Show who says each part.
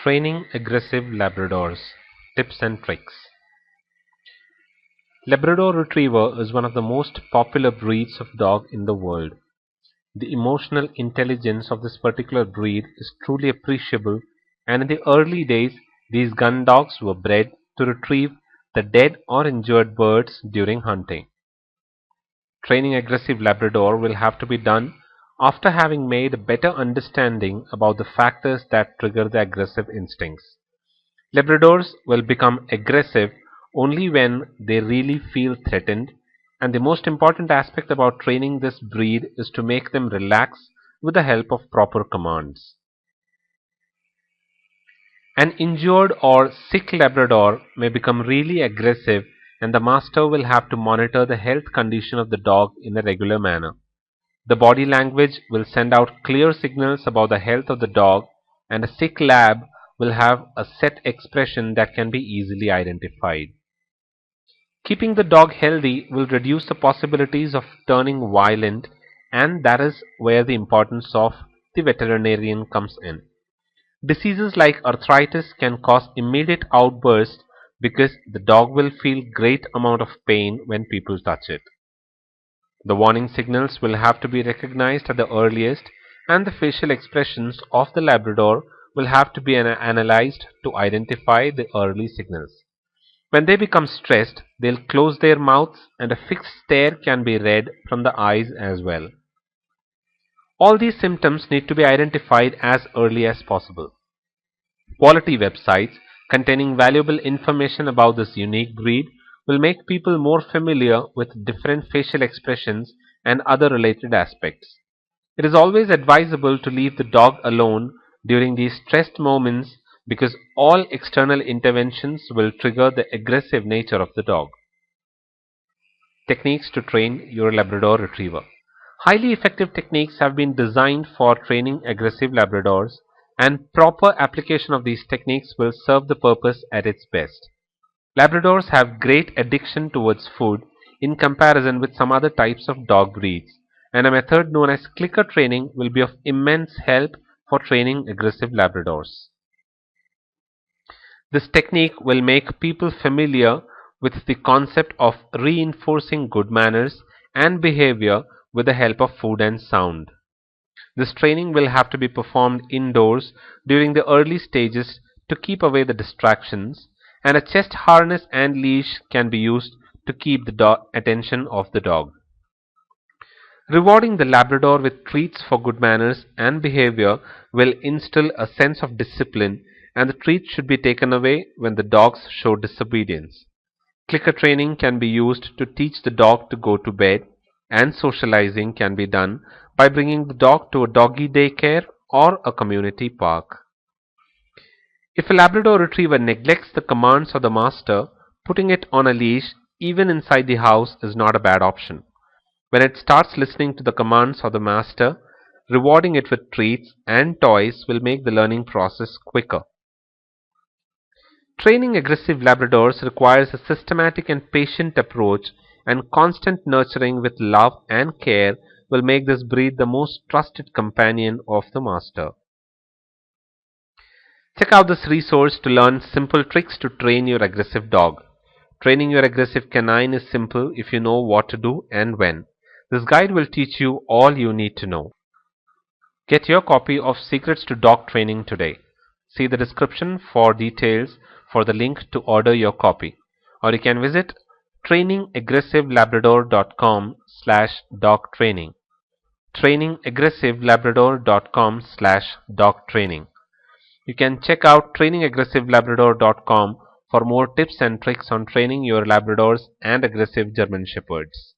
Speaker 1: Training aggressive Labradors. Tips and tricks. Labrador Retriever is one of the most popular breeds of dog in the world. The emotional intelligence of this particular breed is truly appreciable, and in the early days, these gun dogs were bred to retrieve the dead or injured birds during hunting. Training aggressive Labrador will have to be done after having made a better understanding about the factors that trigger the aggressive instincts. Labradors will become aggressive only when they really feel threatened, and the most important aspect about training this breed is to make them relax with the help of proper commands. An injured or sick Labrador may become really aggressive, and the master will have to monitor the health condition of the dog in a regular manner. The body language will send out clear signals about the health of the dog, and a sick lab will have a set expression that can be easily identified. Keeping the dog healthy will reduce the possibilities of turning violent, and that is where the importance of the veterinarian comes in. Diseases like arthritis can cause immediate outbursts because the dog will feel great amount of pain when people touch it. The warning signals will have to be recognized at the earliest, and the facial expressions of the Labrador will have to be analyzed to identify the early signals. When they become stressed, they'll close their mouths, and a fixed stare can be read from the eyes as well. All these symptoms need to be identified as early as possible. Quality websites containing valuable information about this unique breed will make people more familiar with different facial expressions and other related aspects. It is always advisable to leave the dog alone during these stressed moments because all external interventions will trigger the aggressive nature of the dog. Techniques to train your Labrador Retriever. Highly effective techniques have been designed for training aggressive Labradors, and proper application of these techniques will serve the purpose at its best. Labradors have great addiction towards food in comparison with some other types of dog breeds, and a method known as clicker training will be of immense help for training aggressive Labradors. This technique will make people familiar with the concept of reinforcing good manners and behavior with the help of food and sound. This training will have to be performed indoors during the early stages to keep away the distractions, and a chest harness and leash can be used to keep the attention of the dog. Rewarding the Labrador with treats for good manners and behavior will instill a sense of discipline, and the treats should be taken away when the dogs show disobedience. Clicker training can be used to teach the dog to go to bed, and socializing can be done by bringing the dog to a doggy daycare or a community park. If a Labrador Retriever neglects the commands of the master, putting it on a leash even inside the house is not a bad option. When it starts listening to the commands of the master, rewarding it with treats and toys will make the learning process quicker. Training aggressive Labradors requires a systematic and patient approach, and constant nurturing with love and care will make this breed the most trusted companion of the master. Check out this resource to learn simple tricks to train your aggressive dog. Training your aggressive canine is simple if you know what to do and when. This guide will teach you all you need to know. Get your copy of Secrets to Dog Training today. See the description for details for the link to order your copy, or you can visit trainingaggressivelabrador.com/dog-training. trainingaggressivelabrador.com/dog-training. You can check out trainingaggressivelabrador.com for more tips and tricks on training your Labradors and aggressive German Shepherds.